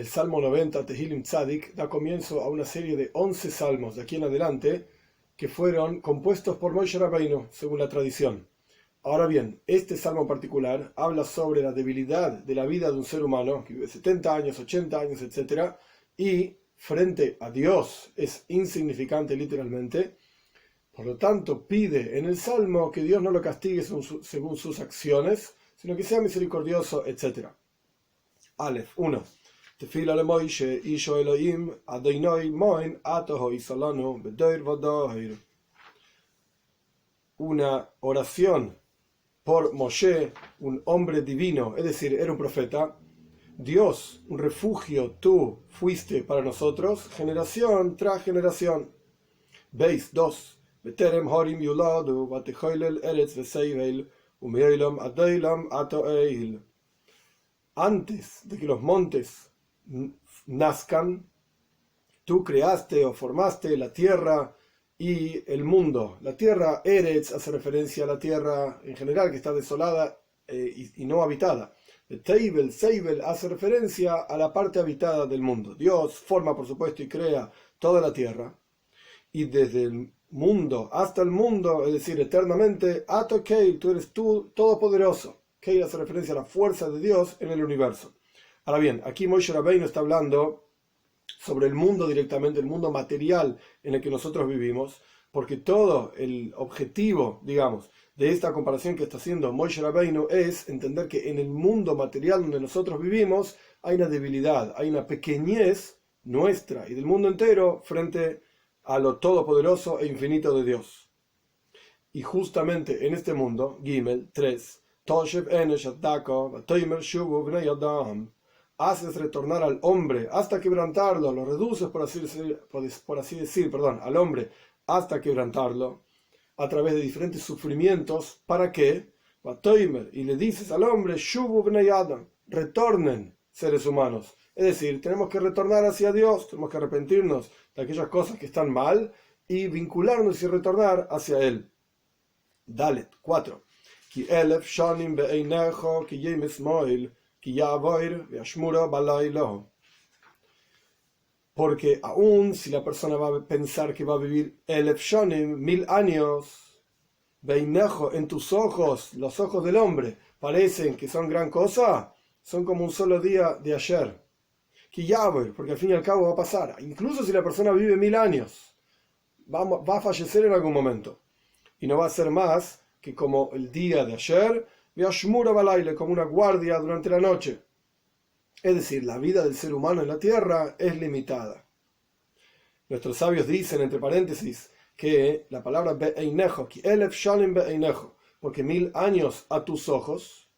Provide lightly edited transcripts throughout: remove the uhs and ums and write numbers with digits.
Salmo 90, Tehilim Tzadik, da comienzo a una serie de 11 salmos de aquí en adelante que fueron compuestos por Moshe Rabbeinu, según la tradición. Ahora bien, este salmo en particular habla sobre la debilidad de la vida de un ser humano que vive 70 años, 80 años, etc. Y frente a Dios es insignificante literalmente. Por lo tanto, pide en el salmo que Dios no lo castigue según sus acciones, sino que sea misericordioso, etc. Aleph 1. Tefila le Moishe, Isho Elohim, Adonai Moin, Atoho Isalanu, Bedoir Vodoir. Una oración por Moshe, un hombre divino, es decir, era un profeta. Dios, un refugio tú fuiste para nosotros, generación tras generación. Veis 2. Beterem Horim Yuladu, Batechoilel Eretz Veseivel, Umeilam Adeilam Atoeil. Antes de que los montes nazcan, tú creaste o formaste la tierra y el mundo. La tierra, Eretz, hace referencia a la tierra en general que está desolada y no habitada. Teibel, Seibel, hace referencia a la parte habitada del mundo. Dios forma, por supuesto, y crea toda la tierra. Y desde el mundo hasta el mundo, es decir, eternamente, Ato Keil, tú eres tú todopoderoso. Keil hace referencia a la fuerza de Dios en el universo. Ahora bien, aquí Moshe Rabbeinu está hablando sobre el mundo directamente, el mundo material en el que nosotros vivimos, porque todo el objetivo, digamos, de esta comparación que está haciendo Moshe Rabbeinu es entender que en el mundo material donde nosotros vivimos hay una debilidad, hay una pequeñez nuestra y del mundo entero frente a lo todopoderoso e infinito de Dios. Y justamente en este mundo, Gimel 3, Toshev Enesh Adako, Vatoimer Shuvu Bnei Adam, haces retornar al hombre hasta quebrantarlo, lo reduces, por así decir, al hombre hasta quebrantarlo, a través de diferentes sufrimientos. ¿Para qué? Y le dices al hombre, Shuvu Bnei Adam, retornen seres humanos. Es decir, tenemos que retornar hacia Dios, tenemos que arrepentirnos de aquellas cosas que están mal y vincularnos y retornar hacia Él. Dalet 4. Ki elef shanim be'einecho ki yemes moil. Porque aún si la persona va a pensar que va a vivir 1000 años, Beinejo, en tus ojos, los ojos del hombre, parecen que son gran cosa, son como un solo día de ayer. Porque al fin y al cabo va a pasar. Incluso si la persona vive 1000 años, va a fallecer en algún momento. Y no va a ser más que como el día de ayer, como una guardia durante la noche. Es decir, la vida del ser humano en la tierra es limitada. Nuestros sabios dicen, entre paréntesis, que la palabra be'einejo, ki elef shanim be'einejo, porque 1000 años a tus ojos,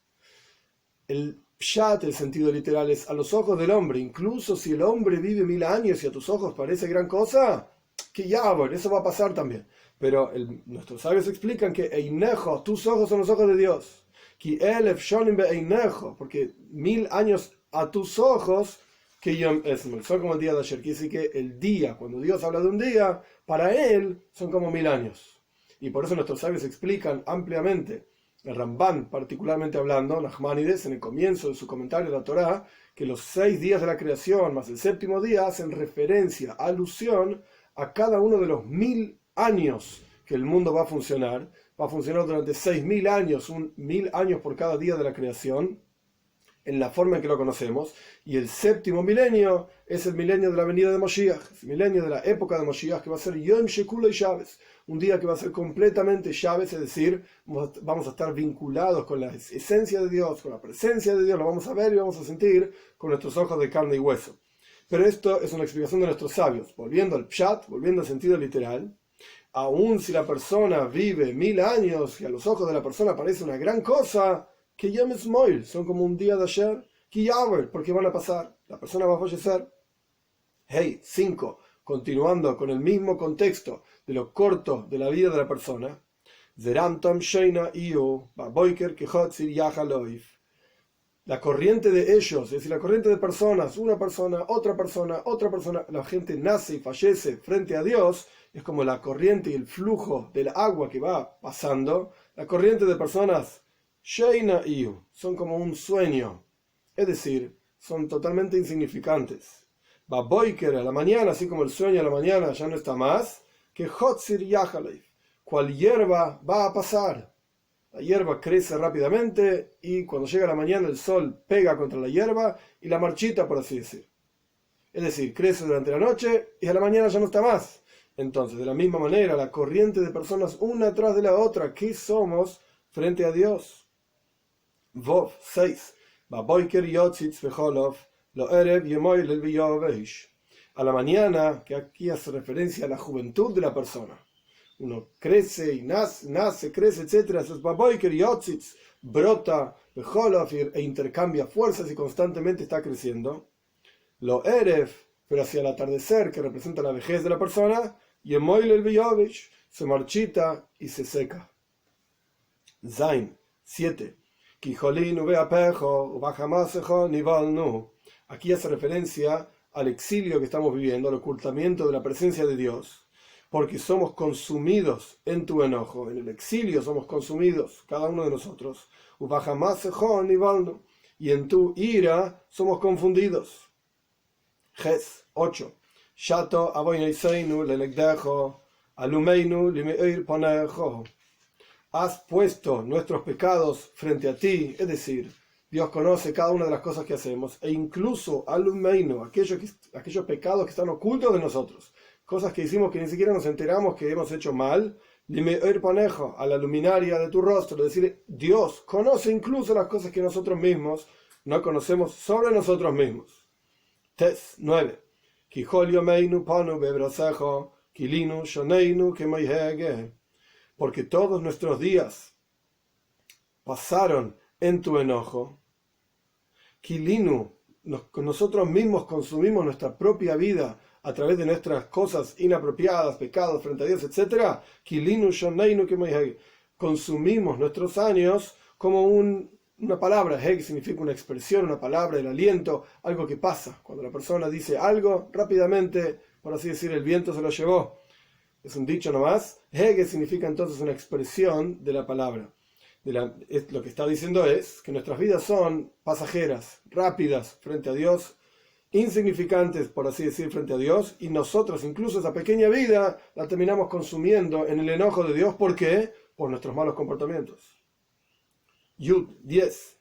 el pshat, el sentido literal, es a los ojos del hombre. Incluso si el hombre vive 1000 años y a tus ojos parece gran cosa, que ya, bueno, eso va a pasar también. Pero nuestros sabios explican que einejo, tus ojos son los ojos de Dios. Ki elef shanim be'einejo, porque 1000 años a tus ojos, que Yom Esmol, son como el día de ayer. Quiere decir que el día, cuando Dios habla de un día, para él son como 1000 años. Y por eso nuestros sabios explican ampliamente, el Ramban particularmente hablando, Nachmanides, en el comienzo de su comentario de la Torá, que los 6 días de la creación más el séptimo día hacen referencia, alusión a cada uno de los 1000 años que el mundo va a funcionar durante 6000 años, 1000 años por cada día de la creación, en la forma en que lo conocemos, y el séptimo milenio es el milenio de la venida de Moshiach, el milenio de la época de Moshiach, que va a ser Yom Shekulo y Shabbos, un día que va a ser completamente Shabbos, es decir, vamos a estar vinculados con la esencia de Dios, con la presencia de Dios, lo vamos a ver y vamos a sentir con nuestros ojos de carne y hueso. Pero esto es una explicación de nuestros sabios. Volviendo al pshat, volviendo al sentido literal, aun si la persona vive 1000 años y a los ojos de la persona parece una gran cosa, que Yom Esmoil, son como un día de ayer, que Yaver, porque van a pasar, la persona va a fallecer. 5. Continuando con el mismo contexto de lo corto de la vida de la persona, la corriente de ellos, es decir, la corriente de personas, una persona, otra persona, otra persona, la gente nace y fallece frente a Dios, es como la corriente y el flujo del agua que va pasando. La corriente de personas Sheina Iu, son como un sueño, es decir, son totalmente insignificantes. Baboiker, a la mañana, así como el sueño a la mañana ya no está más, que Hotzir Yahaleif, cual hierba va a pasar. La hierba crece rápidamente y cuando llega la mañana el sol pega contra la hierba y la marchita, por así decir. Es decir, crece durante la noche y a la mañana ya no está más. Entonces, de la misma manera, la corriente de personas una tras de la otra, ¿qué somos frente a Dios? Vov 6. A la mañana, que aquí hace referencia a la juventud de la persona. Uno crece y nace, crece, etc. Brota, e intercambia fuerzas y constantemente está creciendo. Lo erev, pero hacia el atardecer, que representa la vejez de la persona, y se marchita y se seca. Zain 7. Aquí hace referencia al exilio que estamos viviendo, al ocultamiento de la presencia de Dios, porque somos consumidos en tu enojo. En el exilio somos consumidos, cada uno de nosotros. Y en tu ira somos confundidos. Ges 8. Shato avoinoiseinu lelegdejo, alumeinu limeir ponejo. Has puesto nuestros pecados frente a ti, es decir, Dios conoce cada una de las cosas que hacemos, e incluso alumeinu, aquellos pecados que están ocultos de nosotros, cosas que hicimos que ni siquiera nos enteramos que hemos hecho mal, limeir ponejo, a la luminaria de tu rostro, es decir, Dios conoce incluso las cosas que nosotros mismos no conocemos sobre nosotros mismos. Tes 9. Porque todos nuestros días pasaron en tu enojo. Kilinu, nosotros mismos consumimos nuestra propia vida a través de nuestras cosas inapropiadas, pecados frente a Dios, etc. Kilinu shoneinu kemoihege. Consumimos nuestros años como una palabra. Heg significa una expresión, una palabra, el aliento, algo que pasa. Cuando la persona dice algo, rápidamente, por así decir, el viento se lo llevó. Es un dicho nomás. Hege significa entonces una expresión de la palabra. Lo que está diciendo es que nuestras vidas son pasajeras, rápidas frente a Dios, insignificantes, por así decir, frente a Dios, y nosotros incluso esa pequeña vida la terminamos consumiendo en el enojo de Dios. ¿Por qué? Por nuestros malos comportamientos. Yud 10.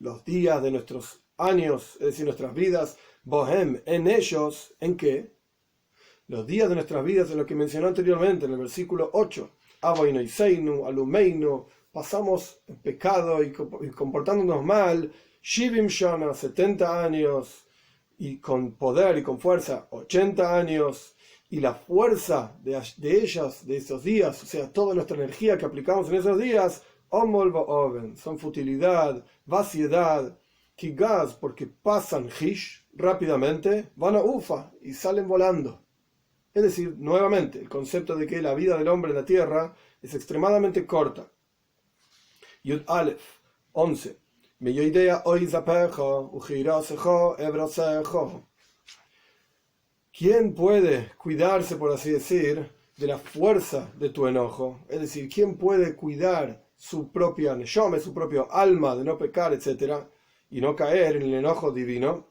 Los días de nuestros años, es decir, nuestras vidas, bohem, en ellos, ¿en qué? Los días de nuestras vidas, en lo que mencionó anteriormente, en el versículo 8, Avoinoiseinu, Alumeinu, pasamos en pecado y comportándonos mal, Shivim Shana, 70 años, y con poder y con fuerza, 80 años, y la fuerza de ellas, de esos días, o sea, toda nuestra energía que aplicamos en esos días, Omol Ba'oven, son futilidad, vaciedad, Kigaz, porque pasan Hish rápidamente, van a Ufa y salen volando. Es decir, nuevamente, el concepto de que la vida del hombre en la tierra es extremadamente corta. Yud Aleph 11. ¿Quién puede cuidarse, por así decir, de la fuerza de tu enojo? Es decir, ¿quién puede cuidar su propia neshome, su propio alma, de no pecar, etcétera, y no caer en el enojo divino?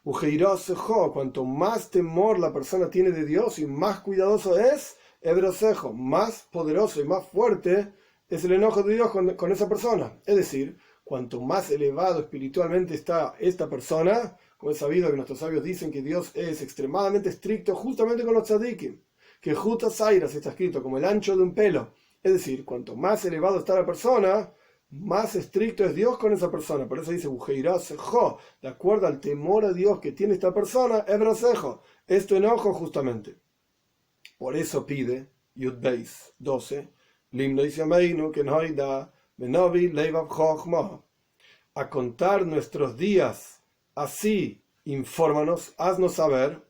Cuanto más temor la persona tiene de Dios y más cuidadoso es, más poderoso y más fuerte es el enojo de Dios con esa persona. Es decir, cuanto más elevado espiritualmente está esta persona, como es sabido que nuestros sabios dicen que Dios es extremadamente estricto justamente con los tzadikim, que Juta Sairas está escrito como el ancho de un pelo. Es decir, cuanto más elevado está la persona, más estricto es Dios con esa persona. Por eso dice, de acuerdo al temor a Dios que tiene esta persona, es tu enojo justamente. Por eso pide, Yud Beis 12, a contar nuestros días, así infórmanos, haznos saber,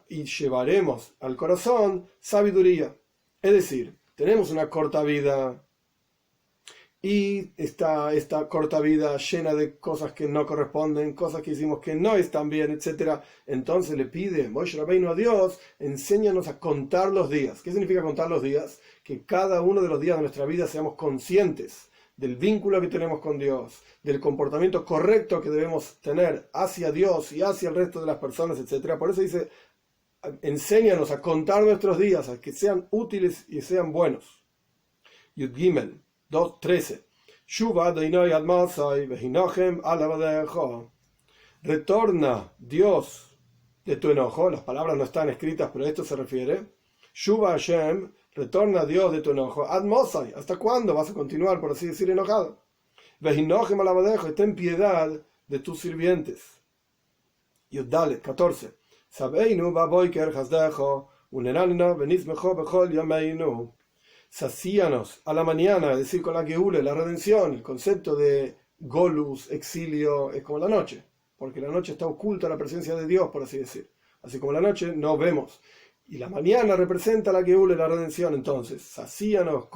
y llevaremos al corazón sabiduría. Es decir, tenemos una corta vida, y esta corta vida llena de cosas que no corresponden, cosas que hicimos que no están bien, etc. Entonces le pide Moshe Rabbeinu a Dios, enséñanos a contar los días. ¿Qué significa contar los días? Que cada uno de los días de nuestra vida seamos conscientes del vínculo que tenemos con Dios, del comportamiento correcto que debemos tener hacia Dios y hacia el resto de las personas, etc. Por eso dice, enséñanos a contar nuestros días, a que sean útiles y sean buenos. Yud Gimel 2:13. Retorna, Dios, de tu enojo. Las palabras no están escritas, pero a esto se refiere. Shuva Hashem, retorna, Dios, de tu enojo. Ad Mosai, ¿hasta cuándo vas a continuar, por así decir, enojado? Vehinochem alabadejo, ten piedad de tus sirvientes. Yud Dalet 14. Sabeinu baboiker hasdejo, uneranna benizmejo bechol yameinu. Sacíanos a la mañana, es decir, con la Geule, la redención. El concepto de Golus, exilio, es como la noche, porque la noche está oculta a la presencia de Dios, por así decir. Así como la noche no vemos. Y la mañana representa la Geule, la redención. Entonces, sacíanos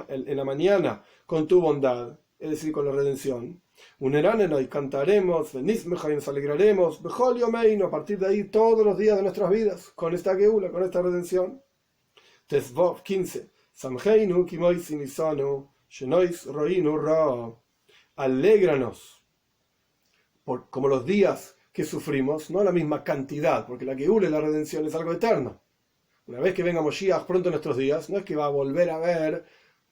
en la mañana con tu bondad, es decir, con la redención. Uneraneno y cantaremos, venizmeja y nos alegraremos, bejol yomeinu, a partir de ahí todos los días de nuestras vidas, con esta Geule, con esta redención. Tesvov 15. Samheinu kimoisin isanu, shenois roinu ra. Alégranos, como los días que sufrimos, no la misma cantidad, porque la Geule, la redención, es algo eterno. Una vez que venga Moshiach pronto en nuestros días, no es que va a volver a haber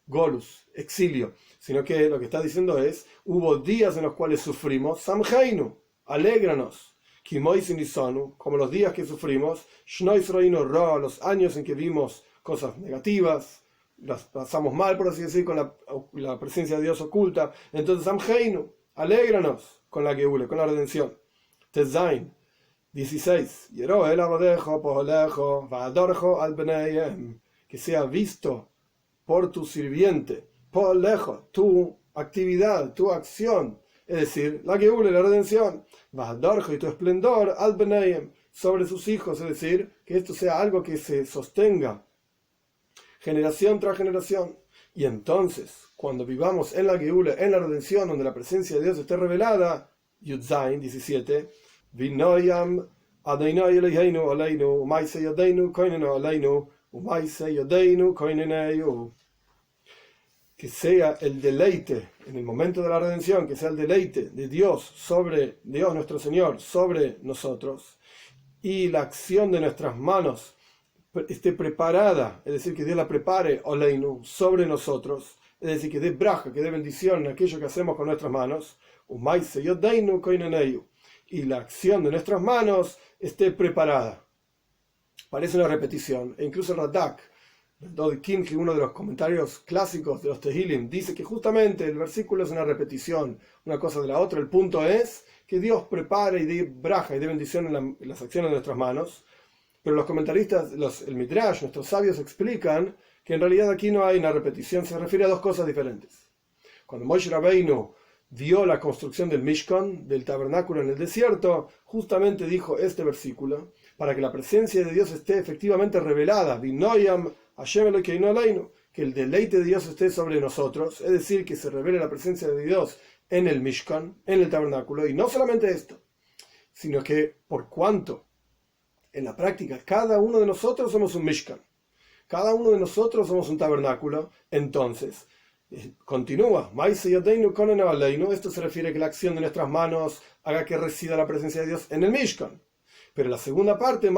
Golus, exilio, sino que lo que está diciendo es, hubo días en los cuales sufrimos, Samheinu, alégranos, kimoisin isanu, como los días que sufrimos, shenois roinu ra, los años en que vimos cosas negativas, las pasamos mal, por así decir, con la presencia de Dios oculta. Entonces, Amheinu, alégranos con la Geule, con la redención. Tezain 16. Que sea visto por tu sirviente, polejo, tu actividad, tu acción, es decir, la Geule, la redención, y tu esplendor al Beneim, sobre sus hijos, es decir, que esto sea algo que se sostenga generación tras generación. Y entonces, cuando vivamos en la Geule, en la redención, donde la presencia de Dios esté revelada, Yud Zayin 17, Vinoyam Adonai Eloheinu aleinu, umaise yodeinu koinenu aleinu, umaise yodeinu koineneu. Que sea el deleite, en el momento de la redención, que sea el deleite de Dios sobre Dios nuestro Señor, sobre nosotros, y la acción de nuestras manos esté preparada, es decir, que Dios la prepare, oleinu, sobre nosotros, es decir, que dé braja, que dé bendición en aquello que hacemos con nuestras manos, umaise yodeinu koineneu, y la acción de nuestras manos esté preparada. Parece una repetición, e incluso el Radak, uno de los comentarios clásicos de los Tehilim, dice que justamente el versículo es una repetición, una cosa de la otra. El punto es que Dios prepare y dé braja y dé bendición en las acciones de nuestras manos. Pero los comentaristas, el Midrash, nuestros sabios explican que en realidad aquí no hay una repetición, se refiere a dos cosas diferentes. Cuando Moshe Rabbeinu vio la construcción del Mishkan, del tabernáculo en el desierto, justamente dijo este versículo, para que la presencia de Dios esté efectivamente revelada, Vinoyam Hashem Elokeinu aleinu, que el deleite de Dios esté sobre nosotros, es decir, que se revele la presencia de Dios en el Mishkan, en el tabernáculo, y no solamente esto, sino que por cuanto en la práctica cada uno de nosotros somos un Mishkan, cada uno de nosotros somos un tabernáculo, entonces continúa, esto se refiere a que la acción de nuestras manos haga que resida la presencia de Dios en el Mishkan. Pero la segunda parte,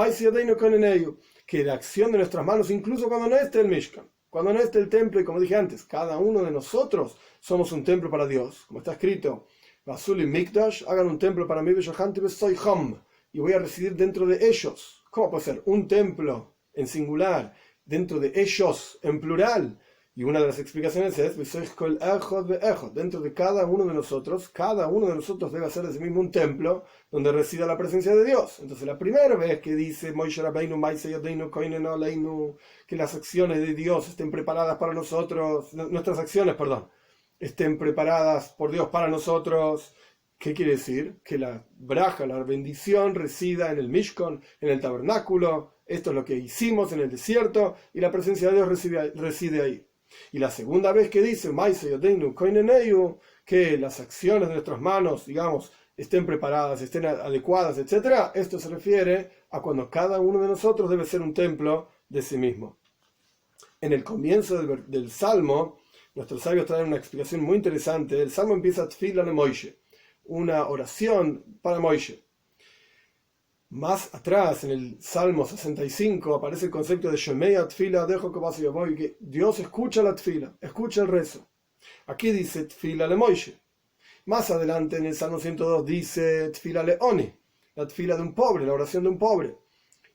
que la acción de nuestras manos, incluso cuando no esté el Mishkan, cuando no esté el templo, y como dije antes, cada uno de nosotros somos un templo para Dios, como está escrito, Vasuli Mikdash, hagan un templo para mí, y voy a residir dentro de ellos. ¿Cómo puede ser? Un templo en singular, dentro de ellos en plural. Y una de las explicaciones es, dentro de cada uno de nosotros debe hacer de sí mismo un templo donde resida la presencia de Dios. Entonces la primera vez que dice que las acciones de Dios estén preparadas para nosotros, nuestras acciones, estén preparadas por Dios para nosotros, ¿qué quiere decir? Que la braja, la bendición resida en el Mishkan, en el tabernáculo. Esto es lo que hicimos en el desierto y la presencia de Dios reside ahí. Y la segunda vez que dice, Maise Yodeinu Koineneu, que las acciones de nuestras manos, digamos, estén preparadas, estén adecuadas, etc., esto se refiere a cuando cada uno de nosotros debe ser un templo de sí mismo. En el comienzo del Salmo, nuestros sabios traen una explicación muy interesante. El Salmo empieza Tfila le Moishe, una oración para Moishe. Más atrás, en el Salmo 65, aparece el concepto de Shemea Tfila dejo que Dios escucha la Tfila, escucha el rezo. Aquí dice Tfila le Moishe. Más adelante, en el Salmo 102, dice Tfila le Oni, la Tfila de un pobre, la oración de un pobre.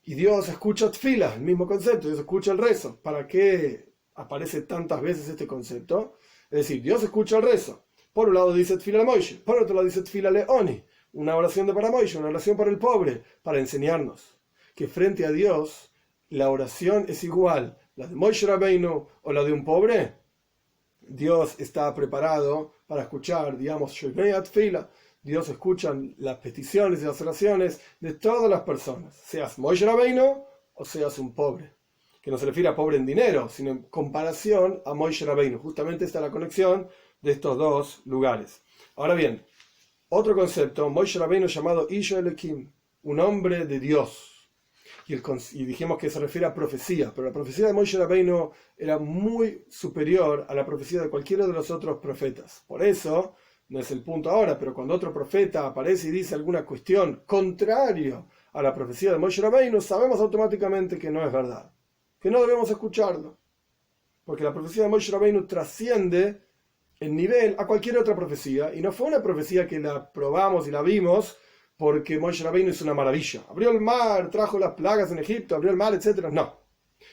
Y Dios escucha Tfila, el mismo concepto, Dios escucha el rezo. ¿Para qué aparece tantas veces este concepto? Es decir, Dios escucha el rezo. Por un lado dice Tfila le Moishe, por otro lado dice Tfila le Oni, una oración de para Moishe, una oración para el pobre, para enseñarnos que frente a Dios la oración es igual, la de Moishe Rabbeinu o la de un pobre. Dios está preparado para escuchar, digamos, Shemea Tfila. Dios escucha las peticiones y las oraciones de todas las personas, seas Moishe Rabbeinu o seas un pobre, que no se refiere a pobre en dinero, sino en comparación a Moishe Rabbeinu. Justamente está la conexión de estos dos lugares. Ahora bien, otro concepto, Moishe Rabbeinu llamado Isha Elohim, un hombre de Dios. Y dijimos que se refiere a profecía, pero la profecía de Moishe Rabbeinu era muy superior a la profecía de cualquiera de los otros profetas. Por eso, no es el punto ahora, pero cuando otro profeta aparece y dice alguna cuestión contraria a la profecía de Moishe Rabbeinu, sabemos automáticamente que no es verdad, que no debemos escucharlo, porque la profecía de Moishe Rabbeinu trasciende en nivel a cualquier otra profecía, y no fue una profecía que la probamos y la vimos porque Moishe Rabbeinu es una maravilla. Abrió el mar, trajo las plagas en Egipto, abrió el mar, etc. No.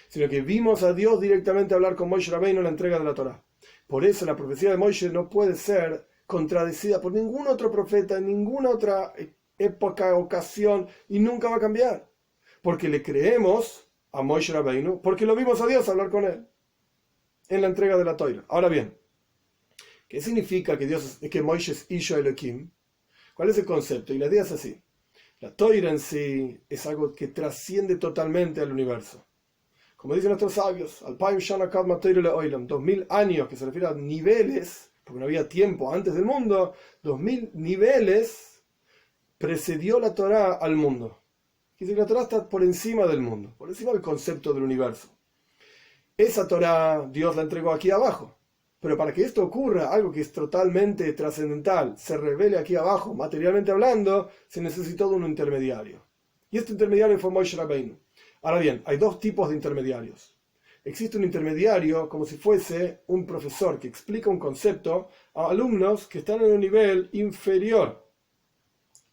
Sino que vimos a Dios directamente hablar con Moishe Rabbeinu en la entrega de la Torá. Por eso la profecía de Moishe no puede ser contradecida por ningún otro profeta en ninguna otra época, ocasión, y nunca va a cambiar. Porque le creemos a Moishe Rabbeinu, porque lo vimos a Dios hablar con él en la entrega de la Torá. Ahora bien, ¿qué significa que Moishe es Isha Elohim? ¿Cuál es el concepto? Y la idea es así. La Torá en sí es algo que trasciende totalmente al universo. Como dicen nuestros sabios, 2000 años, que se refiere a niveles, porque no había tiempo antes del mundo, 2000 niveles precedió la Torá al mundo. Quiere decir que la Torá está por encima del mundo, por encima del concepto del universo. Esa Torá Dios la entregó aquí abajo. Pero para que esto ocurra, algo que es totalmente trascendental, se revele aquí abajo, materialmente hablando, se necesitó de un intermediario. Y este intermediario fue Moishe Rabbeinu. Ahora bien, hay dos tipos de intermediarios. Existe un intermediario como si fuese un profesor que explica un concepto a alumnos que están en un nivel inferior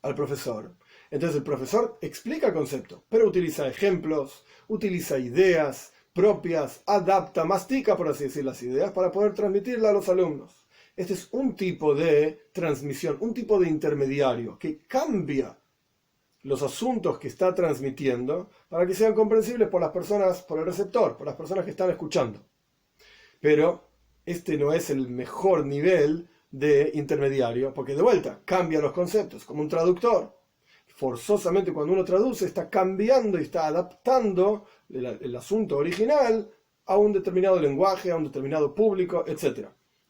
al profesor. Entonces el profesor explica el concepto, pero utiliza ejemplos, utiliza ideas propias, adapta, mastica, por así decir, las ideas para poder transmitirlas a los alumnos. Este es un tipo de transmisión, un tipo de intermediario que cambia los asuntos que está transmitiendo para que sean comprensibles por las personas, por el receptor, por las personas que están escuchando. Pero este no es el mejor nivel de intermediario, porque de vuelta cambia los conceptos, como un traductor. Forzosamente cuando uno traduce está cambiando y está adaptando el asunto original a un determinado lenguaje, a un determinado público, etc.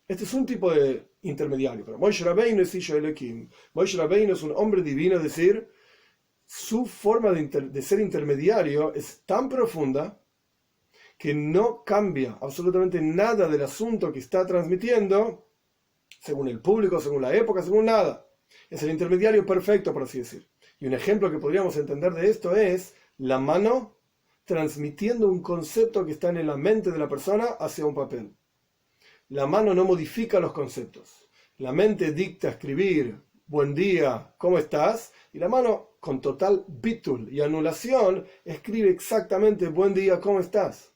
Este es un tipo de intermediario. Pero Moishe Rabbeinu es Isha Elohim. Moishe Rabbeinu es un hombre divino, es decir, su forma de ser intermediario es tan profunda que no cambia absolutamente nada del asunto que está transmitiendo, según el público, según la época, según nada. Es el intermediario perfecto, por así decir. Y un ejemplo que podríamos entender de esto es la mano transmitiendo un concepto que está en la mente de la persona hacia un papel. La mano no modifica los conceptos. La mente dicta escribir, buen día, ¿cómo estás? Y la mano, con total bitul y anulación, escribe exactamente buen día, ¿cómo estás?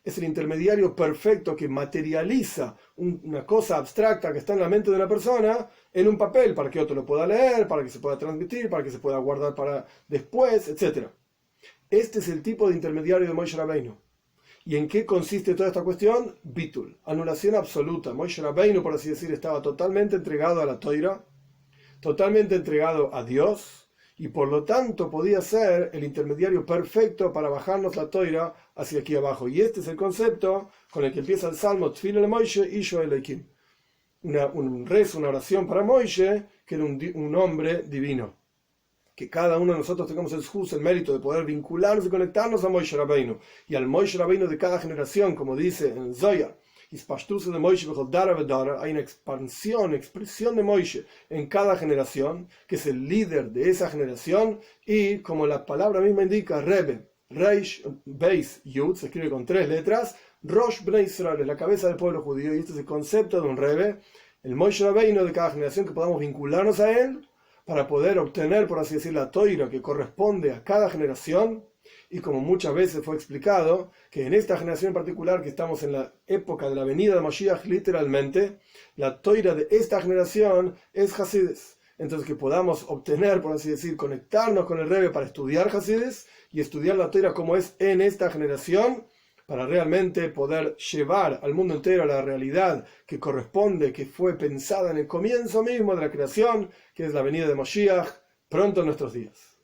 Es el intermediario perfecto que materializa una cosa abstracta que está en la mente de una persona en un papel para que otro lo pueda leer, para que se pueda transmitir, para que se pueda guardar para después, etc. Este es el tipo de intermediario de Moishe Rabbeinu. ¿Y en qué consiste toda esta cuestión? Bitul, anulación absoluta. Moishe Rabbeinu, por así decir, estaba totalmente entregado a la Torá, totalmente entregado a Dios, y por lo tanto podía ser el intermediario perfecto para bajarnos la Toira hacia aquí abajo. Y este es el concepto con el que empieza el Salmo Tfilo le Moishe Isho Elohim. Un rezo, una oración para Moishe, que era un hombre divino. Que cada uno de nosotros tengamos el mérito de poder vincularnos y conectarnos a Moishe Rabbeinu. Y al Moishe Rabbeinu de cada generación, como dice en Zohar, de Moishe, hay una expresión de Moishe en cada generación, que es el líder de esa generación, y como la palabra misma indica, Rebbe, Reish, Beis, Yud, se escribe con 3 letras, Rosh Bnei Israel, la cabeza del pueblo judío, y este es el concepto de un Rebbe, el Moishe Rabbeinu de cada generación, que podamos vincularnos a él, para poder obtener, por así decir, la toira que corresponde a cada generación, y como muchas veces fue explicado, que en esta generación en particular, que estamos en la época de la venida de Mashiach, literalmente, la toira de esta generación es Hasides. Entonces que podamos obtener, por así decir, conectarnos con el Rebbe para estudiar Hasides, y estudiar la toira como es en esta generación, para realmente poder llevar al mundo entero la realidad que corresponde, que fue pensada en el comienzo mismo de la creación, que es la venida de Mashiach, pronto en nuestros días.